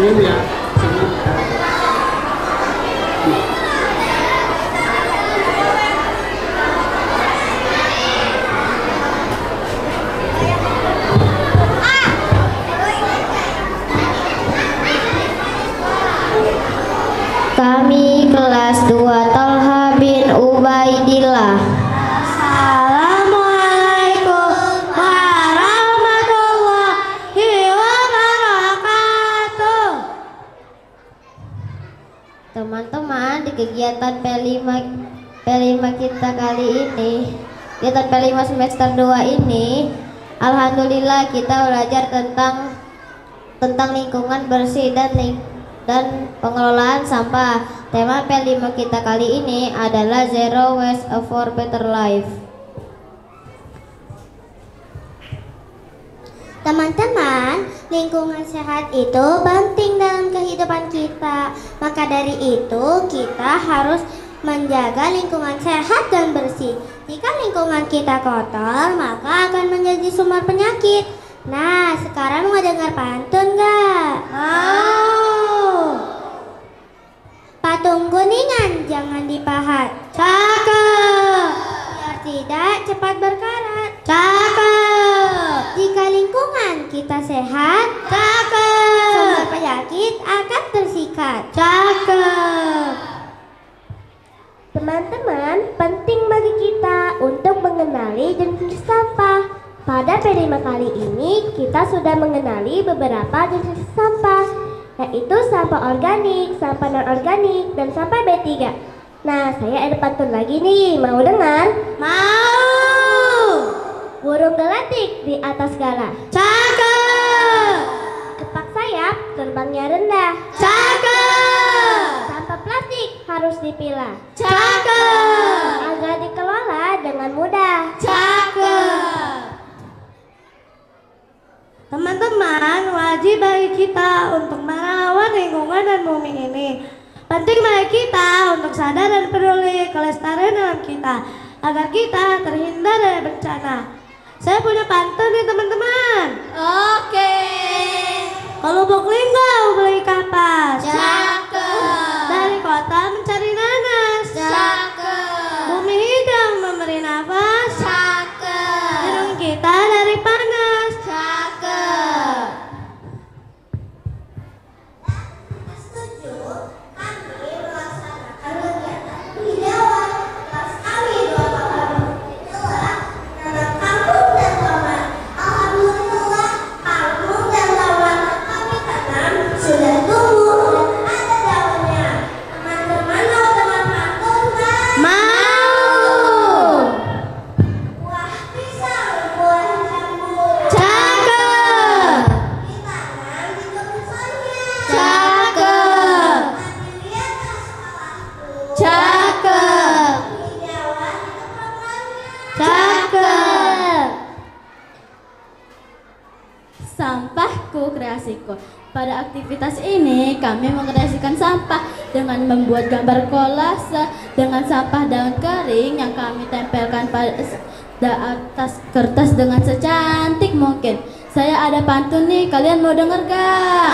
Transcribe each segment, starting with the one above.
senyum ya, senyum. Kami kelas 2 Talha bin Ubaidillah. Assalamualaikum warahmatullahi wabarakatuh. Teman-teman, di kegiatan P5 kita kali ini, kegiatan P5 semester 2 ini, alhamdulillah kita belajar tentang lingkungan bersih dan pengelolaan sampah. Tema P5 kita kali ini adalah Zero Waste for Better Life. Teman-teman, lingkungan sehat itu penting dalam kehidupan kita. Maka dari itu, kita harus menjaga lingkungan sehat dan bersih. Jika lingkungan kita kotor, maka akan menjadi sumber penyakit. Nah, sekarang mau dengar pantun nggak? Patung kuningan jangan dipahat. Cakep. Biar tidak cepat berkarat. Cakep. Jika lingkungan kita sehat, cakep, sumber penyakit akan tersikat. Cakep. Teman-teman, penting bagi kita untuk mengenali jenis sampah. Pada P5 kali ini kita sudah mengenali beberapa jenis sampah, yaitu sampah organik, sampah non-organik, dan sampah B3. Nah, saya ada pantun lagi nih, mau dengar? Mau! Burung gelatik di atas galah. Cakep! Kepak sayap, terbangnya rendah. Cakep! Sampah plastik harus dipilah. Cakep! Agar dikelola dengan mudah. Cakep! Teman-teman, wajib bagi kita untuk merawat lingkungan dan bumi ini. Penting bagi kita untuk sadar dan peduli kelestarian alam kita, agar kita terhindar dari bencana. Saya punya pantun nih teman-teman. Oke. Kalau lubuk linggau beli kapas. Cakep. Dari kota mencari nanas. Cakep. Bumi hidang memberi nafas. Cakep. Hidung kita dari panas. Cakep. Setuju, kami melaksanakan kegiatan hijauan kelas kami 2 Talha dalam kampung dan taman. Alhamdulillah, kampung dan taman kami tanam sudah tumbuh dan ada daunnya. Teman-teman mau dengar pantun nggak? Mau. Buah pisang, buah jambu. Cakep. Ditanam di kebunnya. Cakep. Dilihat sekolahku. Cakep. Hijauan di tempatnya. Cakep. Sampahku kreasiku. Pada aktivitas ini kami mengkreasikan sampah dengan membuat gambar kolase dengan sampah daun kering yang kami tempelkan pada atas kertas dengan secantik mungkin. Saya ada pantun nih, kalian mau denger gak?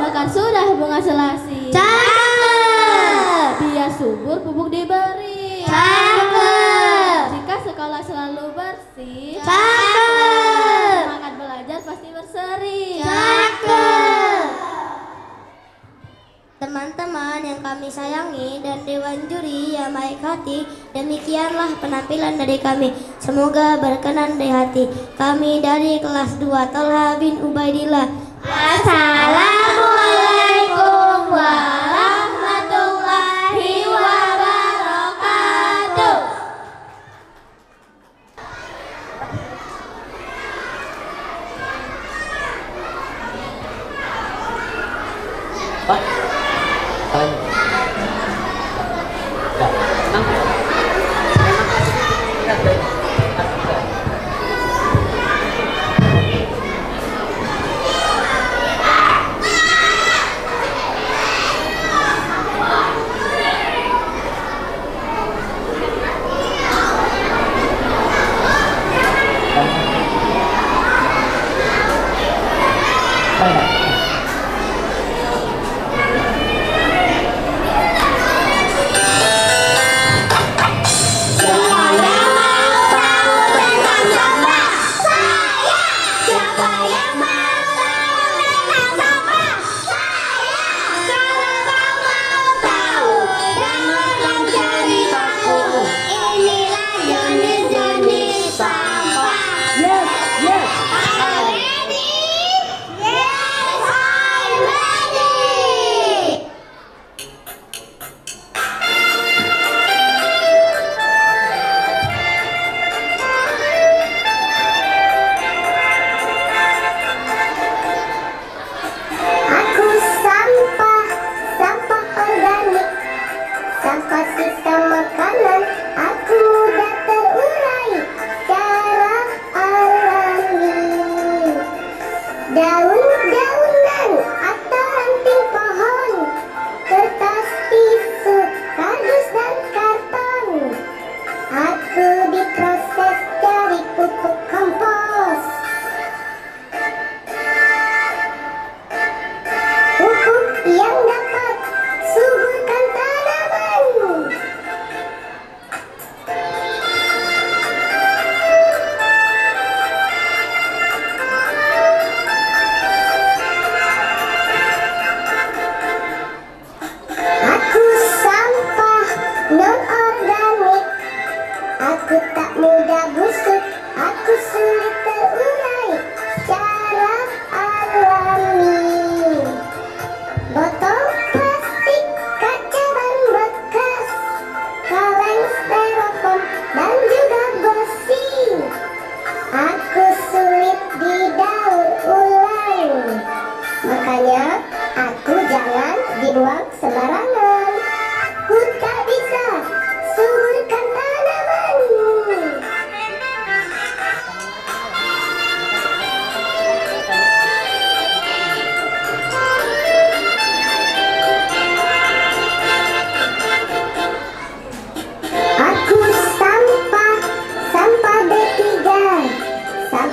Makan sudah bunga selasi. Cakep. Biar subur pupuk diberi. Cakep. Jika sekolah selalu bersih. Cakep. Semangat belajar pasti berseri. Cakep. Teman-teman yang kami sayangi dan dewan juri yang baik hati, demikianlah penampilan dari kami. Semoga berkenan di hati. Kami dari kelas 2 Talha bin Ubaidillah. Assalamualaikum warahmatullahi wabarakatuh. Pak, kalian. Ya, tenang. Baik.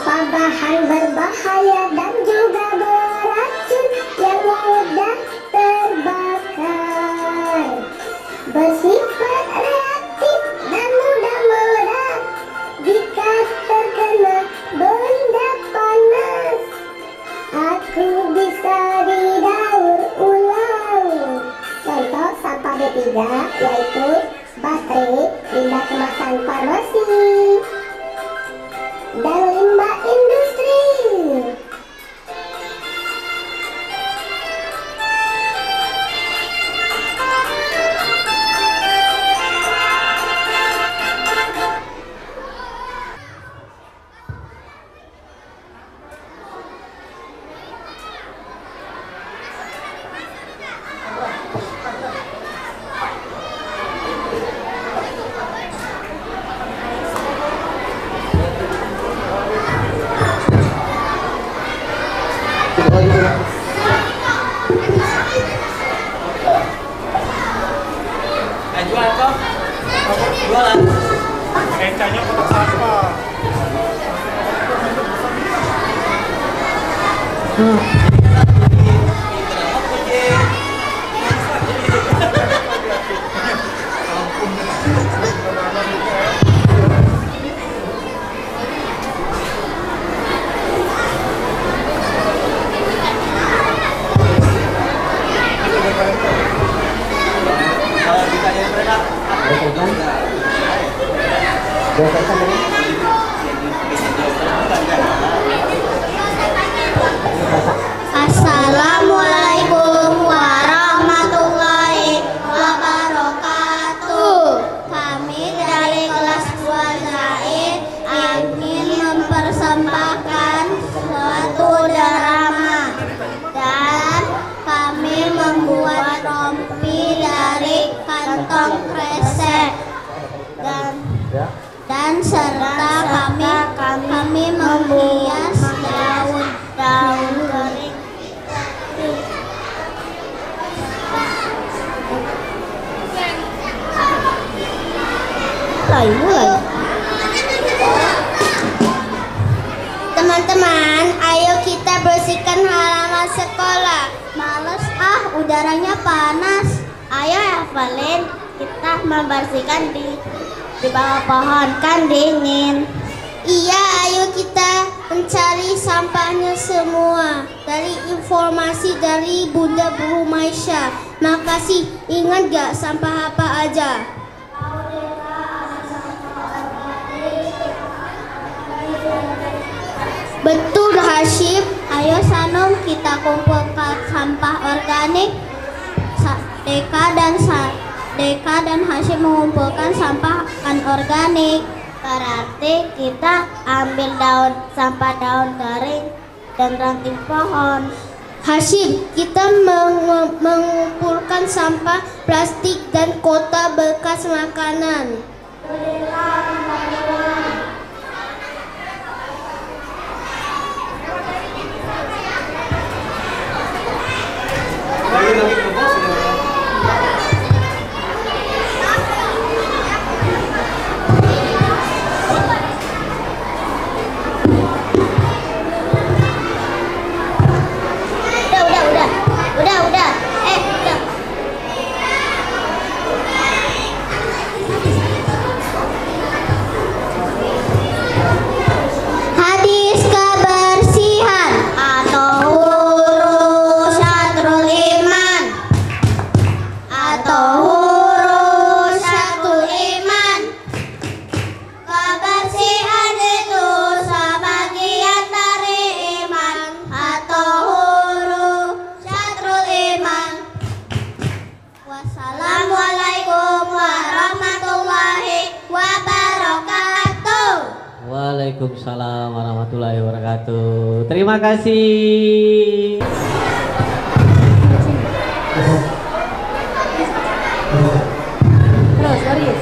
tanpa bahan berbahaya dan juga beracun yang mudah terbakar, bersifat reaktif dan mudah meledak jika terkena benda panas. Aku bisa didaur ulang. Contoh sampah B3 yaitu baterai, limbah kemasan farmasi, dan limbah industri. Jual kok? Jualan. Kecanya kotak sampah. Assalamualaikum warahmatullahi wabarakatuh. Kami dari kelas 2 Zaid ingin mempersembahkan suatu drama, dan kami membuat rompi dari kantong kresek dan serta kami menghias daun kering. Mulai. Teman-teman, ayo kita bersihkan halaman sekolah. Males udaranya panas. Ayo Evelyn, kita membersihkan di bawah pohon, kan dingin. Iya, ayo kita mencari sampahnya semua. Dari informasi dari Bunda Rumaisyah. Makasih. Ingat gak sampah apa aja? Betul Hashim. Ayo Sanum, kita kumpulkan sampah organik. Deka dan Hashim mengumpulkan sampah anorganik. Berarti kita ambil sampah daun kering dan ranting pohon. Hashim, kita mengumpulkan sampah plastik dan kotak bekas makanan. Udah. Hadis kebersihan atau huruf syatrul iman. Kebersihan itu sebagian dari iman atau huruf syatrul iman. Wassalamualaikum warahmatullahi wabarakatuh. Waalaikumsalam warahmatullahi wabarakatuh. Terima kasih. Terus, Aris.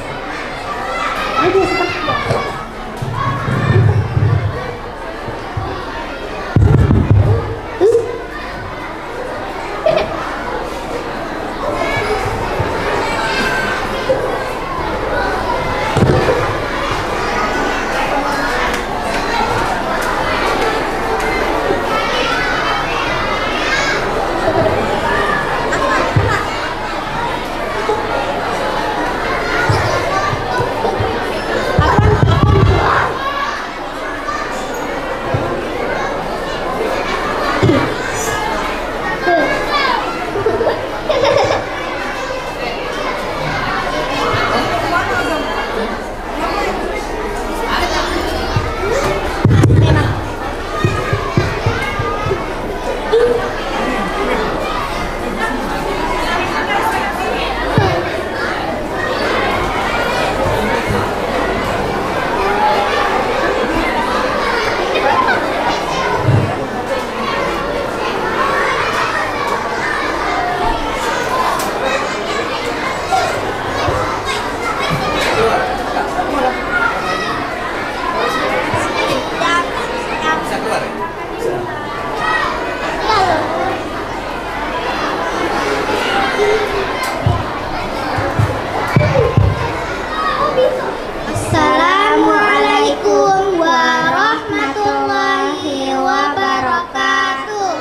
Assalamualaikum warahmatullahi wabarakatuh.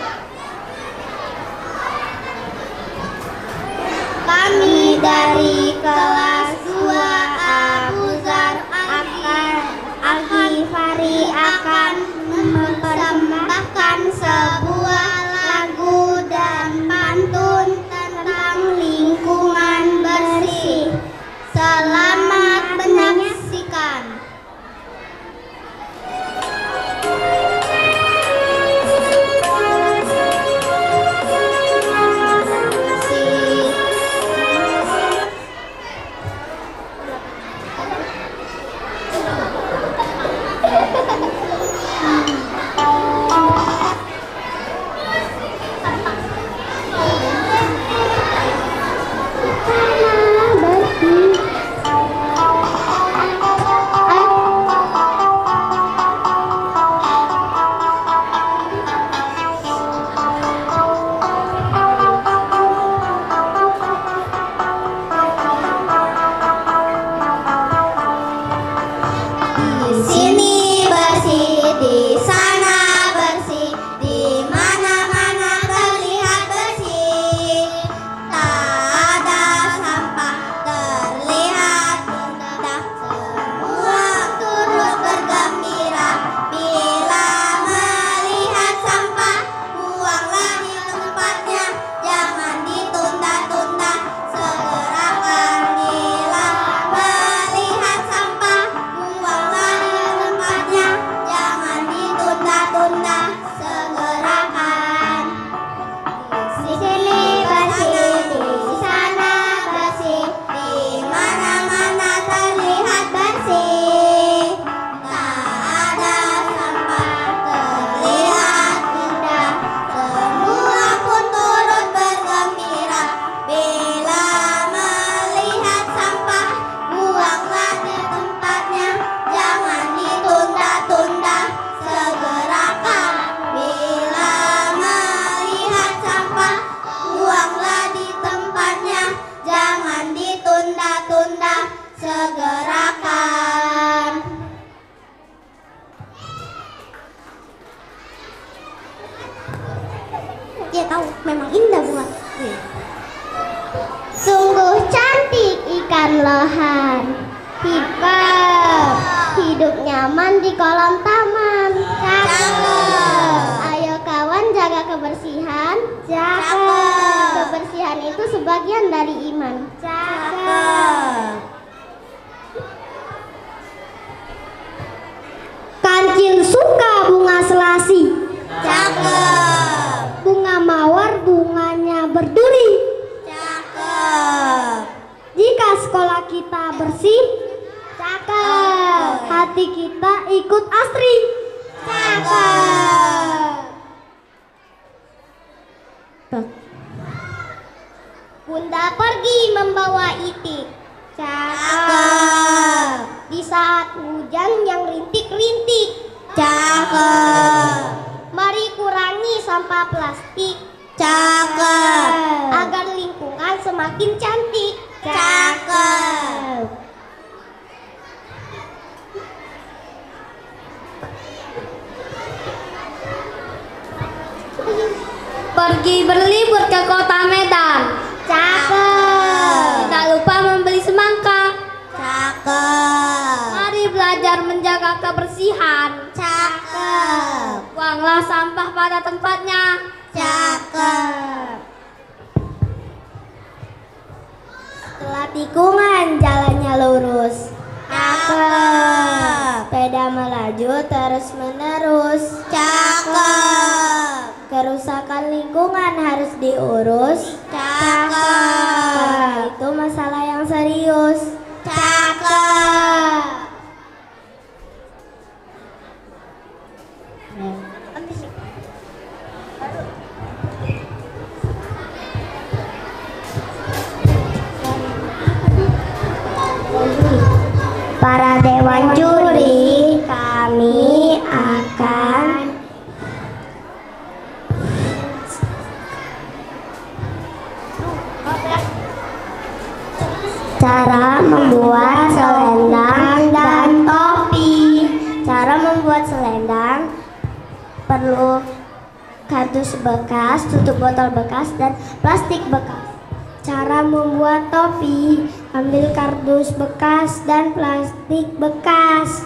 Kami dari kelas 2 Abu Zar Al-Ghifari akan mempersembahkan sebuah lagu dan pantun tentang lingkungan bersih. Selamat menyaksikan. Dia tahu memang indah bunga. Sungguh cantik ikan lohan. Hidup nyaman di kolam taman. Cakep. Ayo kawan jaga kebersihan. Cakep. Kebersihan itu sebagian dari iman. Cakep. Kancil suka bunga selasi. Cakep. Bunga mawar bunganya berduri. Cakep. Jika sekolah kita bersih, cakep. Hati kita ikut asri. Cakep. Bunda pergi membawa itik. Cakep. Di saat hujan yang rintik-rintik. Cakep. Mari kurangi sampah plastik. Cakep. Agar lingkungan semakin cantik. Cakep. Pergi berlibur ke kota Medan. Cakep. Tidak lupa membeli semangka. Cakep. Mari belajar menjaga kebersihan. Cakep. Buang Buanglah sampah pada tempatnya. Cakep. Setelah tikungan, jalannya lurus. Cakep. Sepeda melaju terus menerus. Cakep. Kerusakan lingkungan harus diurus. Cakep. Itu masalah yang serius. Cakep. Para dewan juri, kami akan cara membuat selendang dan topi. Cara membuat selendang perlu kardus bekas, tutup botol bekas, dan plastik bekas. Cara membuat topi, ambil kardus bekas dan plastik bekas.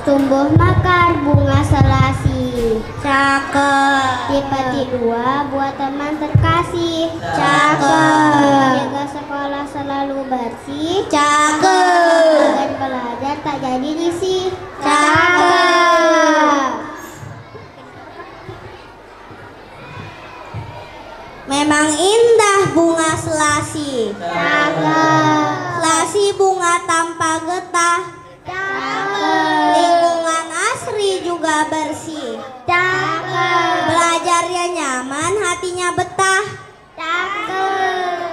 Tumbuh mekar bunga selasi. Cakep. Di peti 2 buat teman terkasih. Cakep. Jaga sekolah selalu bersih. Cakep. Dan belajar tak jadi risih. Cakep. Memang indah bunga selasi. Cakep. Selasi bunga tanpa getah. Cakep. Lingkungan asri juga bersih. Cakep. Belajarnya nyaman, hatinya betah. Cakep.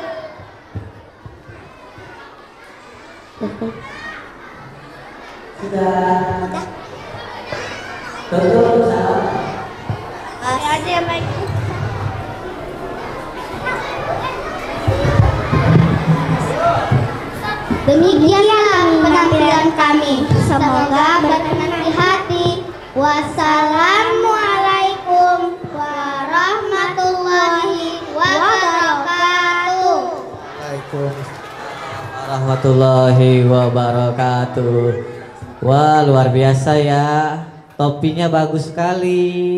Sudah. Tutup salam. Aja yang baik. Demikianlah penampilan kami. Semoga berkenan di hati. Wassalamualaikum warahmatullahi wabarakatuh. Waalaikumsalam warahmatullahi wabarakatuh. Wah, luar biasa ya. Topinya bagus sekali.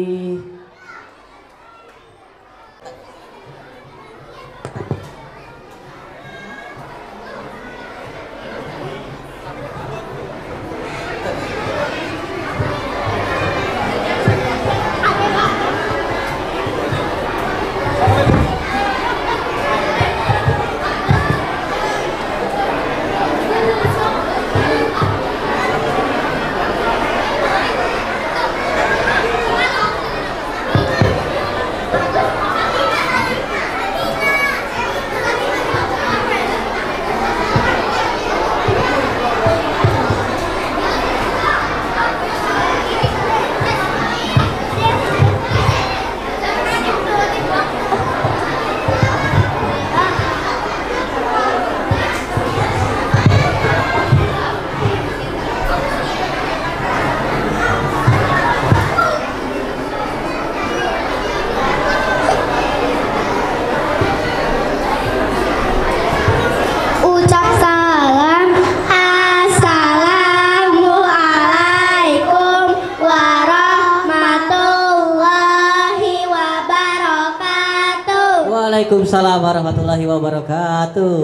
Waalaikumsalam warahmatullahi wabarakatuh.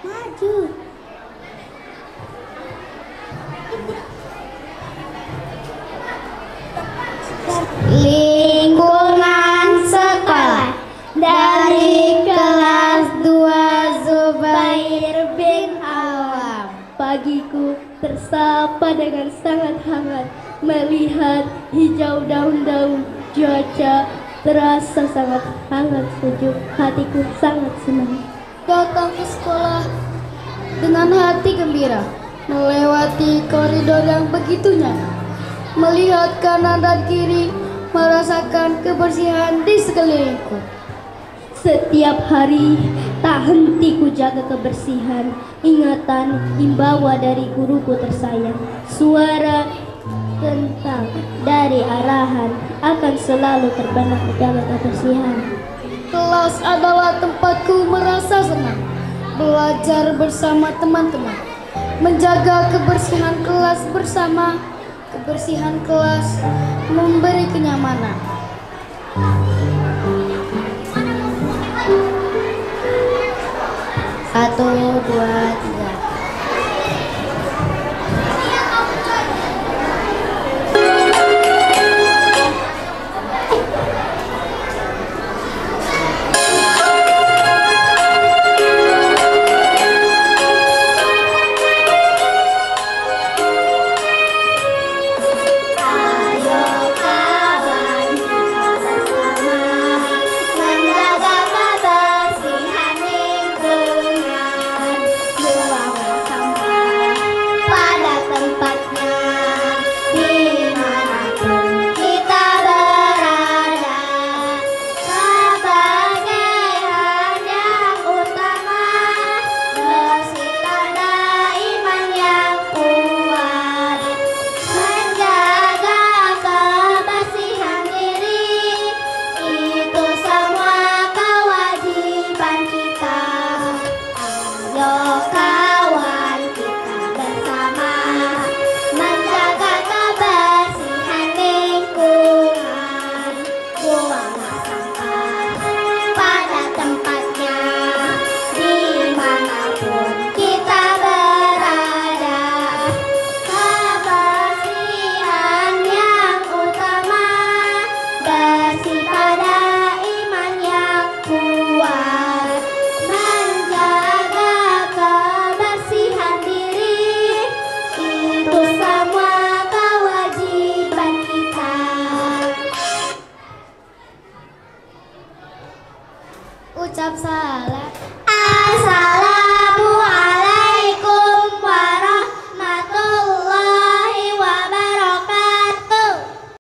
Maju. Lingkungan sekolah dari kelas 2 Zubair bin Awam. Pagiku tersapa dengan sangat hangat melihat hijau daun-daun. Cuaca terasa sangat hangat sejuk. Hatiku sangat senang. Datang ke sekolah dengan hati gembira, melewati koridor yang begitu nyaman, melihat kanan dan kiri, merasakan kebersihan di sekelilingku. Setiap hari tak henti ku jaga kebersihan. Ingatan imbawa dari guruku tersayang. Suara tentang dari arahan akan selalu terbenam menjaga kebersihan. Telah Kelas adalah tempatku merasa senang, belajar bersama teman-teman, menjaga kebersihan kelas bersama. Kebersihan kelas memberi kenyamanan. Satu, dua, tiga. Ucap salam.